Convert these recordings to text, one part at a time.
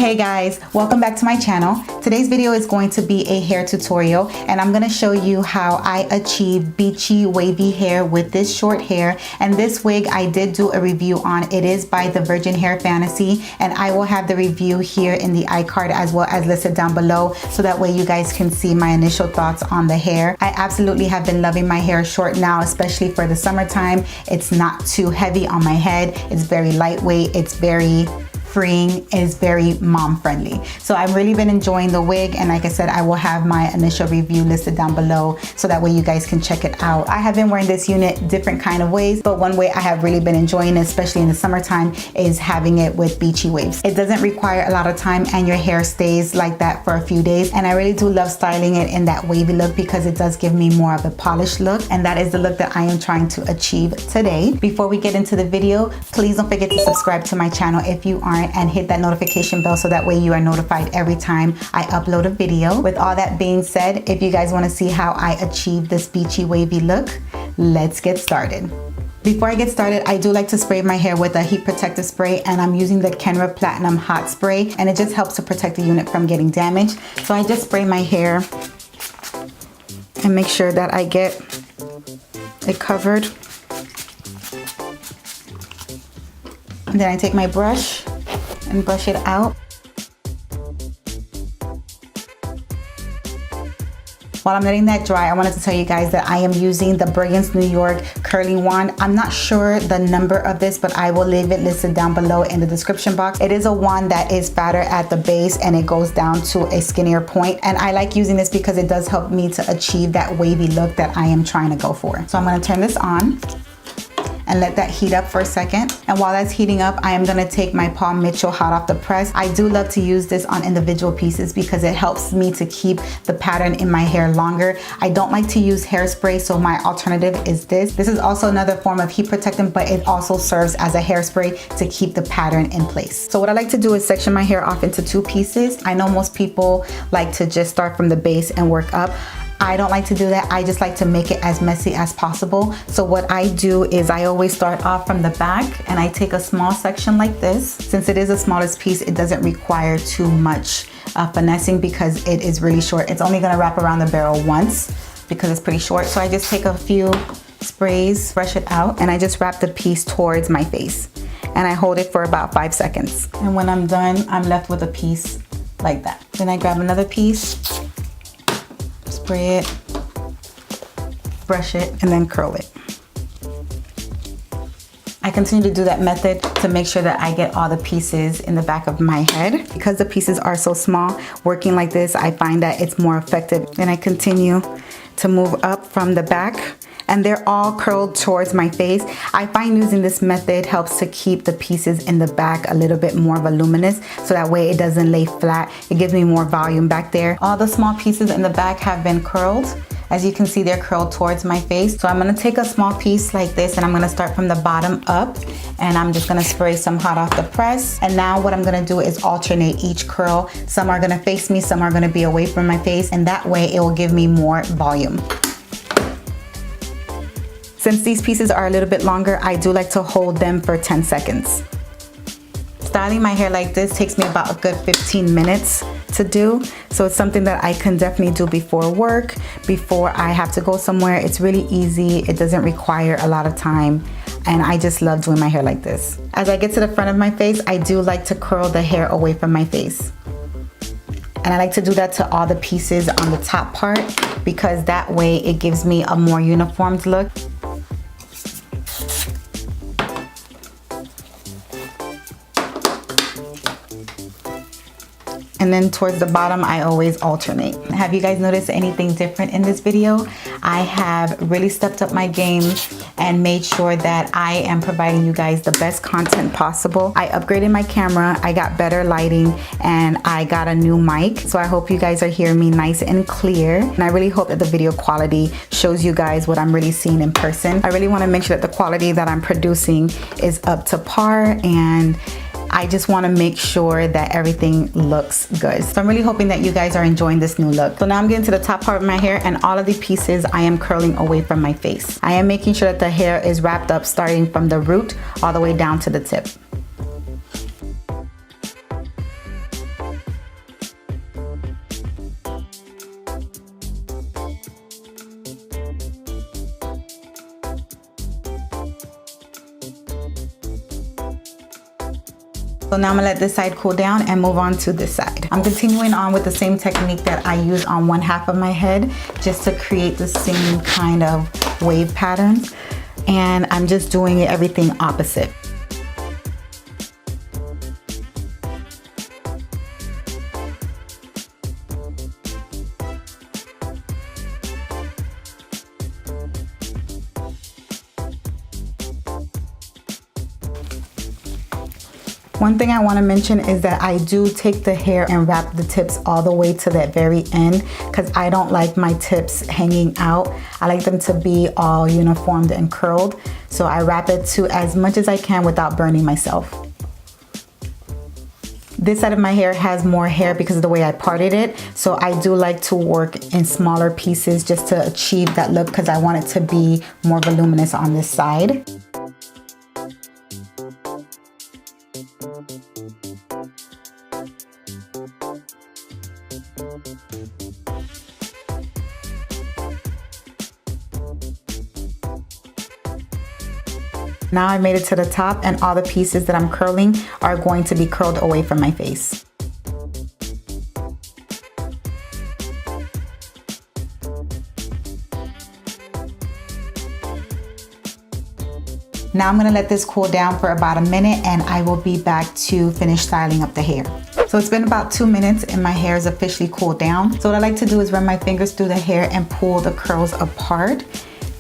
Hey guys, welcome back to my channel. Today's video is going to be a hair tutorial and I'm going to show you how I achieve beachy wavy hair with this short hair. And this wig I did do a review on. It is by the Virgin Hair Fantasy and I will have the review here in the iCard as well as listed down below so that way you guys can see my initial thoughts on the hair. I absolutely have been loving my hair short now, especially for the summertime. It's not too heavy on my head. It's very lightweight. It's very freeing, is very mom friendly. So I've really been enjoying the wig, and like I said, I will have my initial review listed down below so that way you guys can check it out. I have been wearing this unit different kind of ways, but one way I have really been enjoying it, especially in the summertime, is having it with beachy waves. It doesn't require a lot of time and your hair stays like that for a few days, and I really do love styling it in that wavy look because it does give me more of a polished look, and that is the look that I am trying to achieve today. Before we get into the video, please don't forget to subscribe to my channel if you aren't, and hit that notification bell so that way you are notified every time I upload a video. With all that being said, if you guys want to see how I achieve this beachy wavy look, let's get started. Before I get started, I do like to spray my hair with a heat protective spray, and I'm using the Kenra Platinum Hot Spray, and it just helps to protect the unit from getting damaged. So I just spray my hair and make sure that I get it covered. And then I take my brush and brush it out. While I'm letting that dry, I wanted to tell you guys that I am using the Brilliance New York curling wand. I'm not sure the number of this, but I will leave it listed down below in the description box. It is a wand that is fatter at the base and it goes down to a skinnier point. And I like using this because it does help me to achieve that wavy look that I am trying to go for. So I'm gonna turn this on and let that heat up for a second. And while that's heating up, I am gonna take my Paul Mitchell hot off the press. I do love to use this on individual pieces because it helps me to keep the pattern in my hair longer. I don't like to use hairspray, so my alternative is this. This is also another form of heat protectant, but it also serves as a hairspray to keep the pattern in place. So what I like to do is section my hair off into two pieces. I know most people like to just start from the base and work up. I don't like to do that. I just like to make it as messy as possible. So what I do is I always start off from the back and I take a small section like this. Since it is the smallest piece, it doesn't require too much finessing because it is really short. It's only gonna wrap around the barrel once because it's pretty short. So I just take a few sprays, brush it out, and I just wrap the piece towards my face. And I hold it for about 5 seconds. And when I'm done, I'm left with a piece like that. Then I grab another piece, spray it, brush it, and then curl it. I continue to do that method to make sure that I get all the pieces in the back of my head. Because the pieces are so small, working like this, I find that it's more effective. Then I continue to move up from the back, and they're all curled towards my face. I find using this method helps to keep the pieces in the back a little bit more voluminous, so that way it doesn't lay flat. It gives me more volume back there. All the small pieces in the back have been curled. As you can see, they're curled towards my face. So I'm gonna take a small piece like this and I'm gonna start from the bottom up, and I'm just gonna spray some hot off the press. And now what I'm gonna do is alternate each curl. Some are gonna face me, some are gonna be away from my face, and that way it will give me more volume. Since these pieces are a little bit longer, I do like to hold them for 10 seconds. Styling my hair like this takes me about a good 15 minutes to do. So it's something that I can definitely do before work, before I have to go somewhere. It's really easy. It doesn't require a lot of time. And I just love doing my hair like this. As I get to the front of my face, I do like to curl the hair away from my face. And I like to do that to all the pieces on the top part because that way it gives me a more uniformed look. And then towards the bottom, I always alternate. Have you guys noticed anything different in this video? I have really stepped up my game and made sure that I am providing you guys the best content possible. I upgraded my camera, I got better lighting, and I got a new mic. So I hope you guys are hearing me nice and clear. And I really hope that the video quality shows you guys what I'm really seeing in person. I really want to make sure that the quality that I'm producing is up to par, and I just want to make sure that everything looks good. So I'm really hoping that you guys are enjoying this new look. So now I'm getting to the top part of my hair, and all of the pieces I am curling away from my face. I am making sure that the hair is wrapped up starting from the root all the way down to the tip. So now I'm gonna let this side cool down and move on to this side. I'm continuing on with the same technique that I use on one half of my head, just to create the same kind of wave patterns. And I'm just doing everything opposite. One thing I want to mention is that I do take the hair and wrap the tips all the way to that very end, because I don't like my tips hanging out. I like them to be all uniformed and curled. So I wrap it to as much as I can without burning myself. This side of my hair has more hair because of the way I parted it. So I do like to work in smaller pieces just to achieve that look, because I want it to be more voluminous on this side. Now I made it to the top, and all the pieces that I'm curling are going to be curled away from my face. Now I'm gonna let this cool down for about a minute, and I will be back to finish styling up the hair. So it's been about 2 minutes and my hair is officially cooled down. So what I like to do is run my fingers through the hair and pull the curls apart,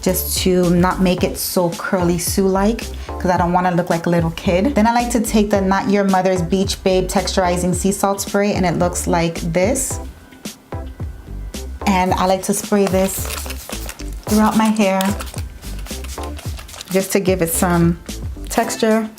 just to not make it so curly Sue-like, because I don't want to look like a little kid. Then I like to take the Not Your Mother's Beach Babe Texturizing Sea Salt Spray, and it looks like this. And I like to spray this throughout my hair, just to give it some texture.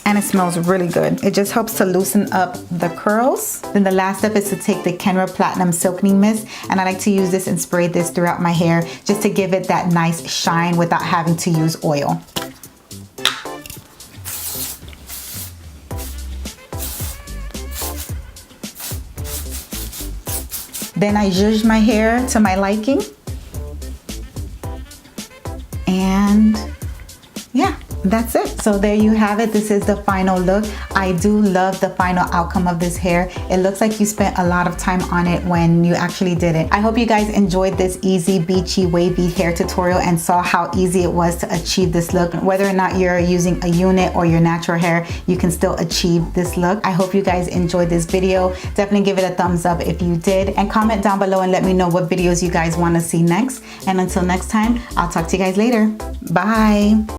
And it smells really good. It just helps to loosen up the curls. Then the last step is to take the Kenra Platinum Silkening Mist, and I like to use this and spray this throughout my hair just to give it that nice shine without having to use oil. Then I zhuzh my hair to my liking. And yeah, that's it. So there you have it. This is the final look. I do love the final outcome of this hair. It looks like you spent a lot of time on it when you actually did it. I hope you guys enjoyed this easy, beachy, wavy hair tutorial and saw how easy it was to achieve this look. Whether or not you're using a unit or your natural hair, you can still achieve this look. I hope you guys enjoyed this video. Definitely give it a thumbs up if you did, and comment down below and let me know what videos you guys want to see next. And until next time, I'll talk to you guys later. Bye.